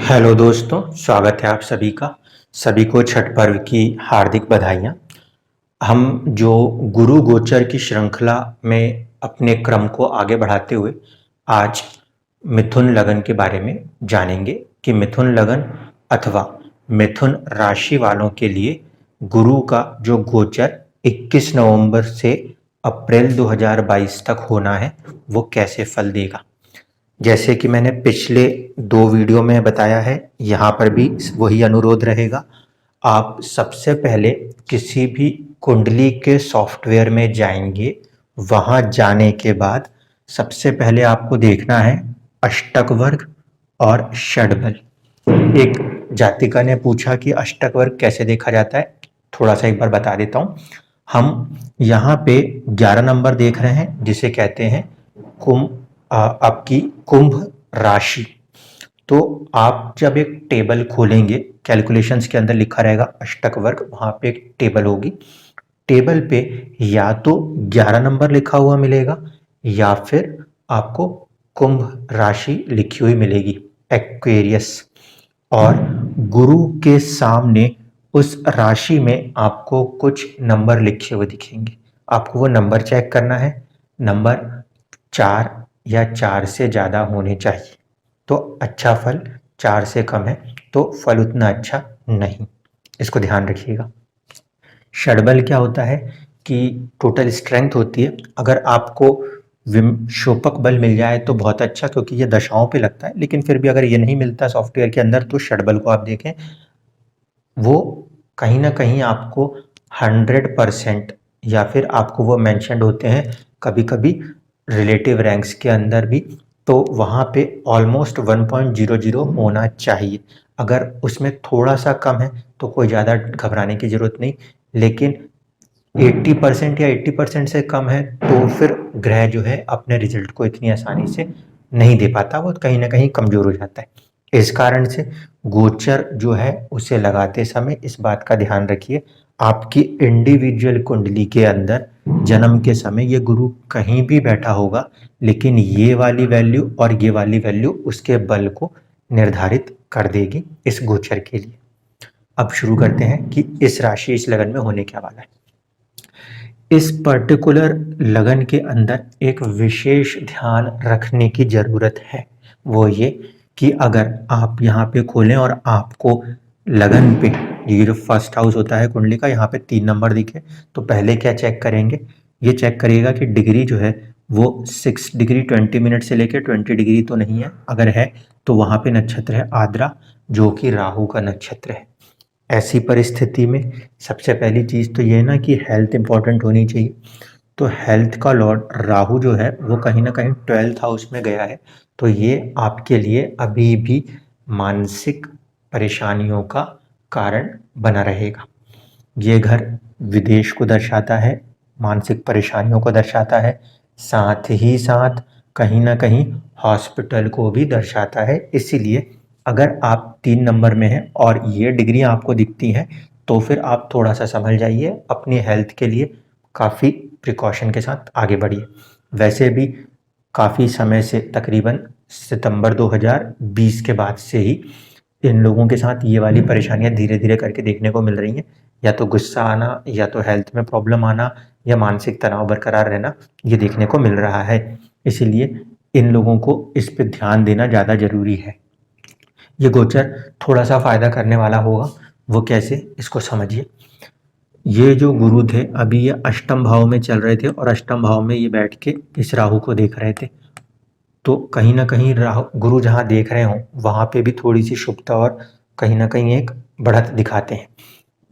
Hello दोस्तों, स्वागत है आप सभी का। सभी को छठ पर्व की हार्दिक बधाइयाँ। हम जो गुरु गोचर की श्रृंखला में अपने क्रम को आगे बढ़ाते हुए आज मिथुन लगन के बारे में जानेंगे कि मिथुन लगन अथवा मिथुन राशि वालों के लिए गुरु का जो गोचर 21 नवंबर से अप्रैल 2022 तक होना है वो कैसे फल देगा। जैसे कि मैंने पिछले 2 वीडियो में बताया है, यहाँ पर भी वही अनुरोध रहेगा। आप सबसे पहले किसी भी कुंडली के सॉफ्टवेयर में जाएंगे। वहाँ जाने के बाद सबसे पहले आपको देखना है अष्टक वर्ग और षडबल। एक जातिका ने पूछा कि अष्टक वर्ग कैसे देखा जाता है, थोड़ा सा एक बार बता देता हूँ। हम यहाँ पे 11 नंबर देख रहे हैं जिसे कहते हैं आपकी कुंभ राशि। तो आप जब एक टेबल खोलेंगे, कैलकुलेशंस के अंदर लिखा रहेगा अष्टक वर्ग, वहां पे एक टेबल होगी। टेबल पे या तो 11 नंबर लिखा हुआ मिलेगा या फिर आपको कुंभ राशि लिखी हुई मिलेगी, एक्वेरियस। और गुरु के सामने उस राशि में आपको कुछ नंबर लिखे हुए दिखेंगे। आपको वो नंबर चेक करना है। नंबर 4 या 4 से ज़्यादा होने चाहिए तो अच्छा फल, 4 से कम है तो फल उतना अच्छा नहीं। इसको ध्यान रखिएगा। षडबल क्या होता है कि टोटल स्ट्रेंथ होती है। अगर आपको शोपक बल मिल जाए तो बहुत अच्छा, क्योंकि ये दशाओं पे लगता है। लेकिन फिर भी अगर ये नहीं मिलता सॉफ्टवेयर के अंदर तो षडबल को आप देखें, वो कहीं ना कहीं आपको 100% या फिर आपको वो मेंशन्ड होते हैं कभी कभी रिलेटिव रैंक्स के अंदर भी, तो वहाँ पे ऑलमोस्ट 1.00 होना चाहिए। अगर उसमें थोड़ा सा कम है तो कोई ज़्यादा घबराने की ज़रूरत नहीं। लेकिन 80% या 80% से कम है तो फिर ग्रह जो है अपने रिजल्ट को इतनी आसानी से नहीं दे पाता, वो कहीं ना कहीं कमज़ोर हो जाता है। इस कारण से गोचर जो है उसे लगाते समय इस बात का ध्यान रखिए, आपकी इंडिविजुअल कुंडली के अंदर जन्म के समय ये गुरु कहीं भी बैठा होगा, लेकिन ये वाली वैल्यू और ये वाली वैल्यू उसके बल को निर्धारित कर देगी इस गोचर के लिए। अब शुरू करते हैं कि इस राशि इस लगन में होने क्या वाला है। इस पर्टिकुलर लगन के अंदर एक विशेष ध्यान रखने की जरूरत है। वो ये कि अगर आप यहाँ पे खोलें और आपको लगन पे ये जो फर्स्ट हाउस होता है कुंडली का, यहाँ पे 3 नंबर दिखे, तो पहले क्या चेक करेंगे, ये चेक करिएगा कि डिग्री जो है वो 6 डिग्री 20 मिनट से लेकर 20 डिग्री तो नहीं है। अगर है तो वहाँ पे नक्षत्र है आद्रा, जो कि राहु का नक्षत्र है। ऐसी परिस्थिति में सबसे पहली चीज़ तो ये है ना कि हेल्थ इंपॉर्टेंट होनी चाहिए। तो हेल्थ का लॉर्ड राहु जो है वो कहीं ना कहीं 12th हाउस में गया है, तो ये आपके लिए अभी भी मानसिक परेशानियों का कारण बना रहेगा। ये घर विदेश को दर्शाता है, मानसिक परेशानियों को दर्शाता है, साथ ही साथ कहीं ना कहीं हॉस्पिटल को भी दर्शाता है। इसीलिए अगर आप 3 नंबर में हैं और ये डिग्रियां आपको दिखती हैं तो फिर आप थोड़ा सा संभल जाइए, अपनी हेल्थ के लिए काफ़ी प्रिकॉशन के साथ आगे बढ़िए। वैसे भी काफ़ी समय से, तकरीबन सितंबर 2020 के बाद से ही इन लोगों के साथ ये वाली परेशानियां धीरे धीरे करके देखने को मिल रही हैं। या तो गुस्सा आना, या तो हेल्थ में प्रॉब्लम आना, या मानसिक तनाव बरकरार रहना, ये देखने को मिल रहा है। इसीलिए इन लोगों को इस पे ध्यान देना ज़्यादा ज़रूरी है। ये गोचर थोड़ा सा फायदा करने वाला होगा, वो कैसे, इसको समझिए। ये जो गुरु थे अभी ये अष्टम भाव में चल रहे थे और अष्टम भाव में ये बैठ के इस राहु को देख रहे थे। तो कहीं ना कहीं राहु गुरु जहाँ देख रहे हों वहाँ पे भी थोड़ी सी शुभता और कहीं ना कहीं एक बढ़त दिखाते हैं।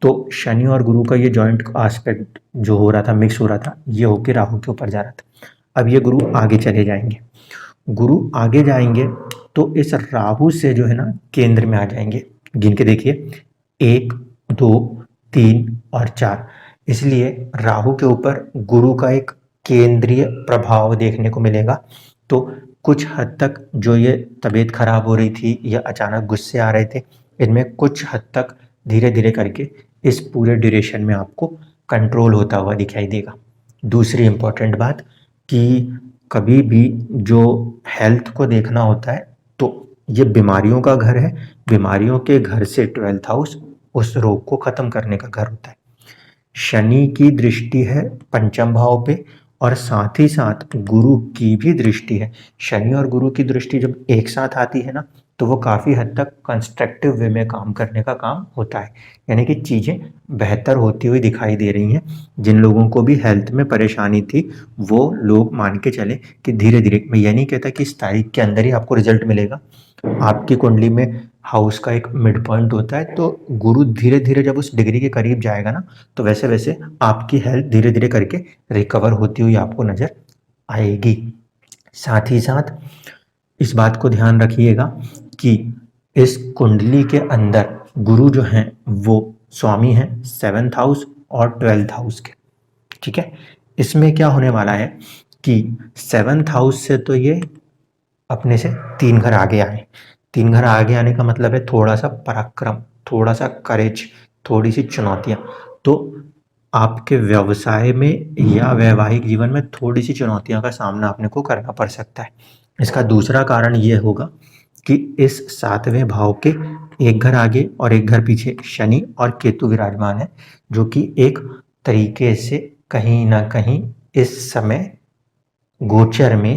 तो शनि और गुरु का ये जॉइंट एस्पेक्ट जो हो रहा था, मिक्स हो रहा था, ये होके राहु के ऊपर जा रहा था। अब ये गुरु आगे चले जाएंगे। गुरु आगे जाएंगे तो इस राहु से जो है ना केंद्र में आ जाएंगे। गिन के देखिए, 1 2 3 और 4। इसलिए राहु के ऊपर गुरु का एक केंद्रीय प्रभाव देखने को मिलेगा। तो कुछ हद तक जो ये तबीयत खराब हो रही थी या अचानक गुस्से आ रहे थे, इनमें कुछ हद तक धीरे धीरे करके इस पूरे ड्यूरेशन में आपको कंट्रोल होता हुआ दिखाई देगा। दूसरी इम्पोर्टेंट बात कि कभी भी जो हेल्थ को देखना होता है तो ये बीमारियों का घर है, बीमारियों के घर से 12th हाउस उस रोग को खत्म करने का घर होता है। शनि की दृष्टि है पंचम भाव पे और साथ ही साथ गुरु की भी दृष्टि है। शनि और गुरु की दृष्टि जब एक साथ आती है ना, तो वो काफ़ी हद तक कंस्ट्रक्टिव वे में काम करने का काम होता है, यानी कि चीज़ें बेहतर होती हुई दिखाई दे रही हैं। जिन लोगों को भी हेल्थ में परेशानी थी, वो लोग मान के चले कि धीरे धीरे, मैं ये नहीं कहता कि इस तारीख के अंदर ही आपको रिजल्ट मिलेगा। आपकी कुंडली में हाउस का एक मिड पॉइंट होता है, तो गुरु धीरे धीरे जब उस डिग्री के करीब जाएगा ना, तो वैसे वैसे आपकी हेल्थ धीरे धीरे करके रिकवर होती हुई आपको नजर आएगी। साथ ही साथ इस बात को ध्यान रखिएगा कि इस कुंडली के अंदर गुरु जो हैं वो स्वामी हैं 7th हाउस और 12th हाउस के। ठीक है, इसमें क्या होने वाला है कि 7th हाउस से तो ये अपने से 3 घर आगे आए। 3 घर आगे आने का मतलब है थोड़ा सा पराक्रम, थोड़ा सा करेज, थोड़ी सी चुनौतियाँ। तो आपके व्यवसाय में या वैवाहिक जीवन में थोड़ी सी चुनौतियों का सामना आपने को करना पड़ सकता है। इसका दूसरा कारण ये होगा कि इस 7वें भाव के एक घर आगे और एक घर पीछे शनि और केतु विराजमान है, जो कि एक तरीके से कहीं ना कहीं इस समय गोचर में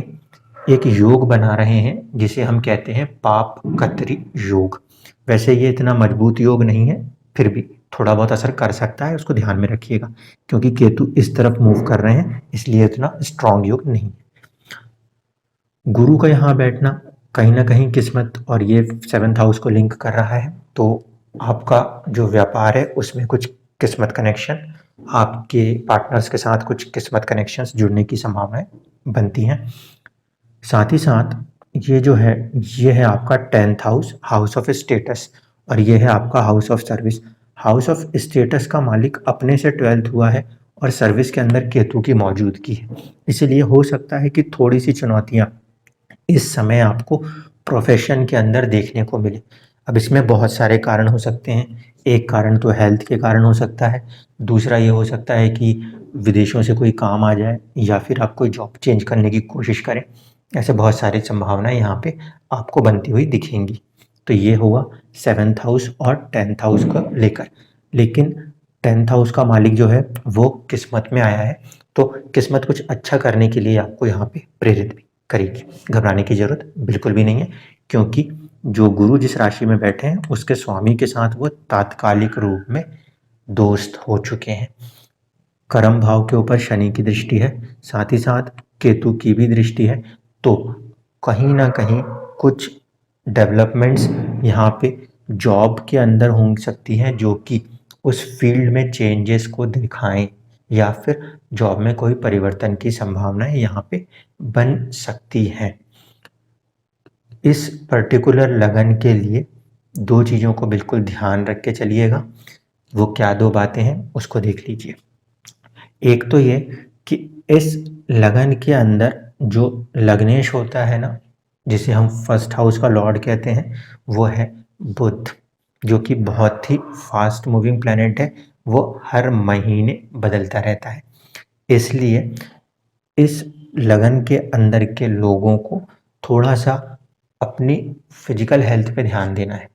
एक योग बना रहे हैं, जिसे हम कहते हैं पाप कतरी योग। वैसे ये इतना मजबूत योग नहीं है, फिर भी थोड़ा बहुत असर कर सकता है, उसको ध्यान में रखिएगा, क्योंकि केतु इस तरफ मूव कर रहे हैं, इसलिए इतना स्ट्रांग योग नहीं है। गुरु का यहाँ बैठना कहीं ना कहीं किस्मत और ये 7th हाउस को लिंक कर रहा है, तो आपका जो व्यापार है उसमें कुछ किस्मत कनेक्शन, आपके पार्टनर्स के साथ कुछ किस्मत कनेक्शंस जुड़ने की संभावनाएं बनती हैं। साथ ही साथ ये जो है, ये है आपका 10th house, house of status, और ये है आपका house of service. House of status का मालिक अपने से 12th हुआ है और सर्विस के अंदर केतु की मौजूदगी है, इसलिए हो सकता है कि थोड़ी सी चुनौतियाँ इस समय आपको प्रोफेशन के अंदर देखने को मिले। अब इसमें बहुत सारे कारण हो सकते हैं। एक कारण तो हेल्थ के कारण हो सकता है, दूसरा ये हो सकता है कि विदेशों से कोई काम आ जाए या फिर आप कोई जॉब चेंज करने की कोशिश करें। ऐसे बहुत सारी संभावनाएं यहाँ पे आपको बनती हुई दिखेंगी। तो ये हुआ 7th हाउस और 10th हाउस को लेकर। लेकिन 10th हाउस का मालिक जो है वो किस्मत में आया है, तो किस्मत कुछ अच्छा करने के लिए आपको यहाँ पे प्रेरित भी करेगी। घबराने की जरूरत बिल्कुल भी नहीं है, क्योंकि जो गुरु जिस राशि में बैठे हैं उसके स्वामी के साथ वो तात्कालिक रूप में दोस्त हो चुके हैं। कर्म भाव के ऊपर शनि की दृष्टि है, साथ ही साथ केतु की भी दृष्टि है, तो कहीं ना कहीं कुछ डेवलपमेंट्स यहाँ पे जॉब के अंदर हो सकती हैं, जो कि उस फील्ड में चेंजेस को दिखाएं या फिर जॉब में कोई परिवर्तन की संभावनाएं यहाँ पे बन सकती हैं। इस पर्टिकुलर लगन के लिए 2 चीज़ों को बिल्कुल ध्यान रख के चलिएगा। वो क्या 2 बातें हैं उसको देख लीजिए। एक तो ये कि इस लगन के अंदर जो लग्नेश होता है ना, जिसे हम फर्स्ट हाउस का लॉर्ड कहते हैं, वो है बुध, जो कि बहुत ही फास्ट मूविंग प्लैनेट है। वो हर महीने बदलता रहता है, इसलिए इस लगन के अंदर के लोगों को थोड़ा सा अपनी फिजिकल हेल्थ पे ध्यान देना है।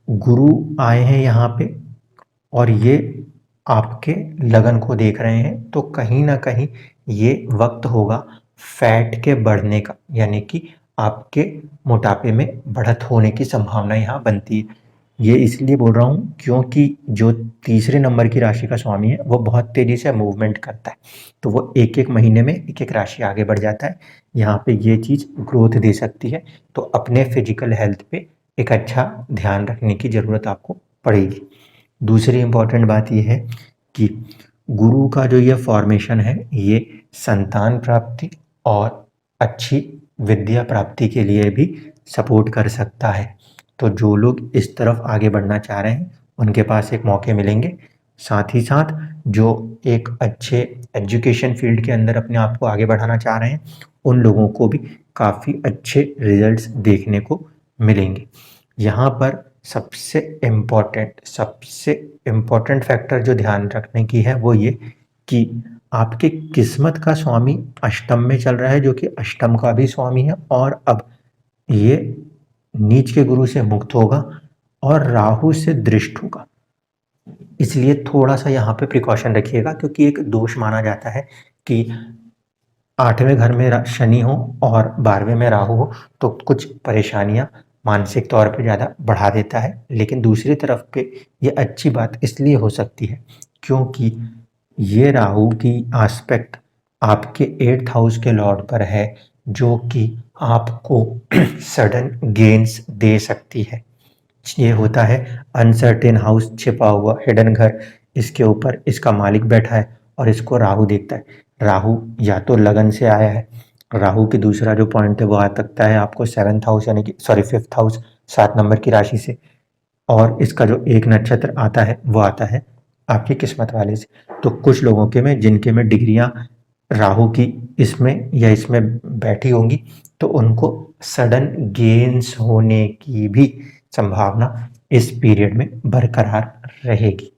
गुरु आए हैं यहाँ पे और ये आपके लगन को देख रहे हैं, तो कहीं ना कहीं ये वक्त होगा फैट के बढ़ने का, यानी कि आपके मोटापे में बढ़त होने की संभावना यहाँ बनती है। ये इसलिए बोल रहा हूँ क्योंकि जो तीसरे नंबर की राशि का स्वामी है वो बहुत तेजी से मूवमेंट करता है, तो वो एक एक महीने में एक एक राशि आगे बढ़ जाता है। यहाँ पे ये चीज़ ग्रोथ दे सकती है, तो अपने फिजिकल हेल्थ पे एक अच्छा ध्यान रखने की ज़रूरत आपको पड़ेगी। दूसरी इम्पॉर्टेंट बात यह है कि गुरु का जो ये फॉर्मेशन है, ये संतान प्राप्ति और अच्छी विद्या प्राप्ति के लिए भी सपोर्ट कर सकता है। तो जो लोग इस तरफ आगे बढ़ना चाह रहे हैं उनके पास एक मौके मिलेंगे। साथ ही साथ जो एक अच्छे एजुकेशन फील्ड के अंदर अपने आप को आगे बढ़ाना चाह रहे हैं, उन लोगों को भी काफ़ी अच्छे रिजल्ट्स देखने को मिलेंगे। यहाँ पर सबसे इम्पोर्टेंट फैक्टर जो ध्यान रखने की है वो ये कि आपके किस्मत का स्वामी अष्टम में चल रहा है, जो कि अष्टम का भी स्वामी है, और अब ये नीच के गुरु से मुक्त होगा और राहु से दृष्ट होगा। इसलिए थोड़ा-सा यहाँ पे प्रिकॉशन रखिएगा, क्योंकि एक दोष माना जाता है कि 8वें घर में शनि हो और 12वें में राहु हो तो कुछ परेशानियां मानसिक तौर पे ज़्यादा बढ़ा देता है। लेकिन दूसरी तरफ पे ये अच्छी बात इसलिए हो सकती है क्योंकि ये राहु की आस्पेक्ट आपके 8th हाउस के लॉर्ड पर है, जो कि आपको सडन गेन्स दे सकती है। ये होता है अनसर्टेन हाउस, छिपा हुआ हिडन घर, इसके ऊपर इसका मालिक बैठा है और इसको राहु देखता है। राहु या तो लगन से आया है, राहु की दूसरा जो पॉइंट है वो आ सकता है आपको 7th हाउस यानी कि 5th हाउस 7 नंबर की राशि से, और इसका जो एक नक्षत्र आता है वो आता है आपकी किस्मत वाले से। तो कुछ लोगों के में जिनके में डिग्रियां राहु की इसमें या इसमें बैठी होंगी तो उनको सडन गेन्स होने की भी संभावना इस पीरियड में बरकरार रहेगी।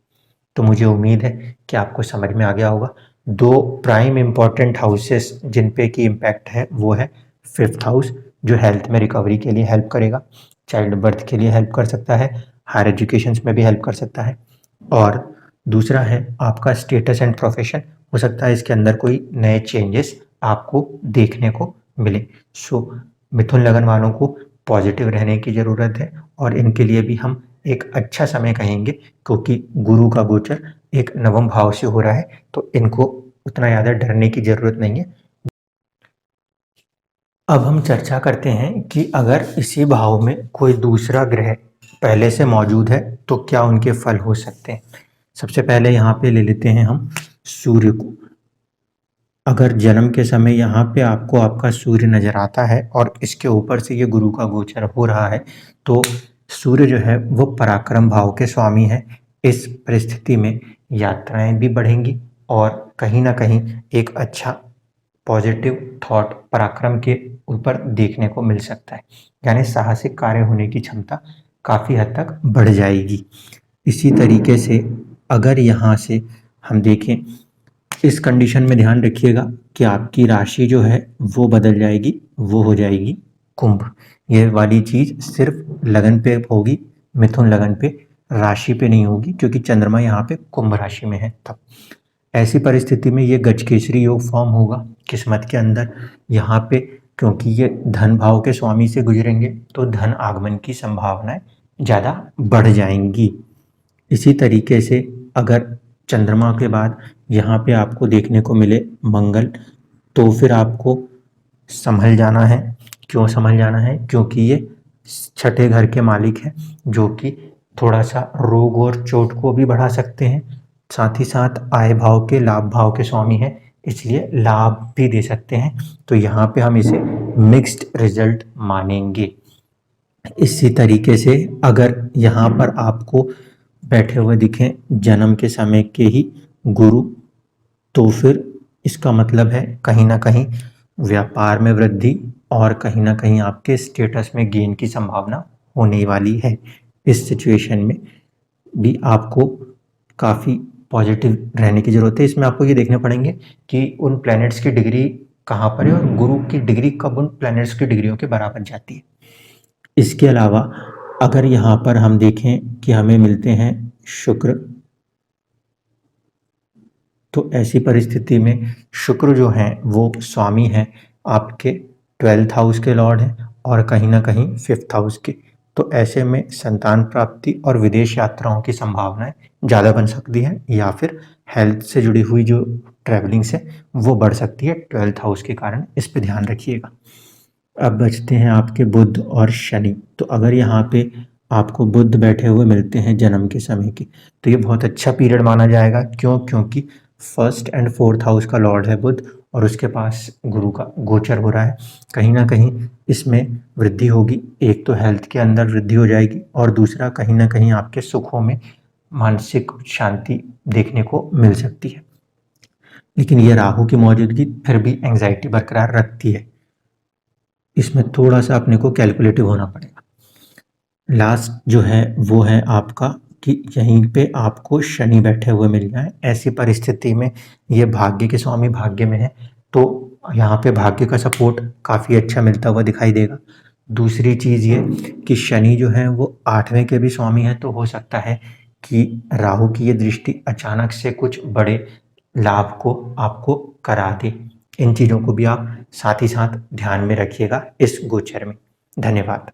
तो मुझे उम्मीद है कि आपको समझ में आ गया होगा। 2 प्राइम इंपॉर्टेंट हाउसेस जिन पे की इम्पैक्ट है वो है 5th हाउस, जो हेल्थ में रिकवरी के लिए हेल्प करेगा, चाइल्ड बर्थ के लिए हेल्प कर सकता है, हायर एजुकेशन में भी हेल्प कर सकता है, और दूसरा है आपका स्टेटस एंड प्रोफेशन। हो सकता है इसके अंदर कोई नए चेंजेस आपको देखने को मिले। सो मिथुन लगन वालों को पॉजिटिव रहने की ज़रूरत है और इनके लिए भी हम एक अच्छा समय कहेंगे, क्योंकि गुरु का गोचर एक नवम भाव से हो रहा है तो इनको उतना ज़्यादा डरने की ज़रूरत नहीं है। अब हम चर्चा करते हैं कि अगर इसी भाव में कोई दूसरा ग्रह पहले से मौजूद है तो क्या उनके फल हो सकते हैं। सबसे पहले यहाँ पे ले लेते हैं हम सूर्य को। अगर जन्म के समय यहाँ पे आपको आपका सूर्य नज़र आता है और इसके ऊपर से ये गुरु का गोचर हो रहा है तो सूर्य जो है वो पराक्रम भाव के स्वामी है। इस परिस्थिति में यात्राएं भी बढ़ेंगी और कहीं ना कहीं एक अच्छा पॉजिटिव थॉट पराक्रम के ऊपर देखने को मिल सकता है, यानी साहसिक कार्य होने की क्षमता काफ़ी हद तक बढ़ जाएगी। इसी तरीके से अगर यहाँ से हम देखें, इस कंडीशन में ध्यान रखिएगा कि आपकी राशि जो है वो बदल जाएगी, वो हो जाएगी कुंभ। ये वाली चीज़ सिर्फ लगन पे होगी, मिथुन लगन पे, राशि पे नहीं होगी, क्योंकि चंद्रमा यहाँ पे कुंभ राशि में है। तब ऐसी परिस्थिति में ये गजकेसरी योग फॉर्म होगा किस्मत के अंदर यहाँ पे, क्योंकि ये धन भाव के स्वामी से गुजरेंगे तो धन आगमन की संभावनाएं ज़्यादा बढ़ जाएंगी। इसी तरीके से अगर चंद्रमा के बाद यहाँ पे आपको देखने को मिले मंगल, तो फिर आपको संभल जाना है। क्यों संभल जाना है? क्योंकि ये 6ठे घर के मालिक हैं, जो कि थोड़ा सा रोग और चोट को भी बढ़ा सकते हैं। साथ ही साथ आय भाव के, लाभ भाव के स्वामी हैं, इसलिए लाभ भी दे सकते हैं। तो यहाँ पे हम इसे मिक्स्ड रिजल्ट मानेंगे। इसी तरीके से अगर यहाँ पर आपको बैठे हुए दिखें जन्म के समय के ही गुरु, तो फिर इसका मतलब है कहीं ना कहीं व्यापार में वृद्धि और कहीं ना कहीं आपके स्टेटस में गेन की संभावना होने वाली है। इस सिचुएशन में भी आपको काफ़ी पॉजिटिव रहने की ज़रूरत है। इसमें आपको ये देखने पड़ेंगे कि उन प्लैनेट्स की डिग्री कहाँ पर है और गुरु की डिग्री कब उन प्लैनेट्स की डिग्रियों के बराबर जाती है। इसके अलावा अगर यहाँ पर हम देखें कि हमें मिलते हैं शुक्र, तो ऐसी परिस्थिति में शुक्र जो हैं वो स्वामी हैं आपके 12th हाउस के लॉर्ड हैं और कहीं ना कहीं 5th हाउस के। तो ऐसे में संतान प्राप्ति और विदेश यात्राओं की संभावनाएं ज़्यादा बन सकती हैं, या फिर हेल्थ से जुड़ी हुई जो ट्रैवलिंग्स है वो बढ़ सकती है 12th हाउस के कारण। इस पे ध्यान रखिएगा। अब बचते हैं आपके बुध और शनि। तो अगर यहाँ पे आपको बुध बैठे हुए मिलते हैं जन्म के समय के, तो ये बहुत अच्छा पीरियड माना जाएगा। क्यों? क्योंकि 1st एंड 4th हाउस का लॉर्ड है बुध और उसके पास गुरु का गोचर हो रहा है। कहीं ना कहीं इसमें वृद्धि होगी। एक तो हेल्थ के अंदर वृद्धि हो जाएगी और दूसरा कहीं ना कहीं आपके सुखों में मानसिक शांति देखने को मिल सकती है। लेकिन ये राहु की मौजूदगी फिर भी एंग्जाइटी बरकरार रखती है। इसमें थोड़ा सा अपने को कैलकुलेटिव होना पड़ेगा। लास्ट जो है वो है आपका कि यहीं पे आपको शनि बैठे हुए मिल जाए। ऐसी परिस्थिति में ये भाग्य के स्वामी भाग्य में है, तो यहाँ पे भाग्य का सपोर्ट काफ़ी अच्छा मिलता हुआ दिखाई देगा। दूसरी चीज़ ये कि शनि जो है वो 8वें के भी स्वामी हैं, तो हो सकता है कि राहु की ये दृष्टि अचानक से कुछ बड़े लाभ को आपको करा दे। इन चीज़ों को भी आप साथ ही साथ ध्यान में रखिएगा इस गोचर में। धन्यवाद।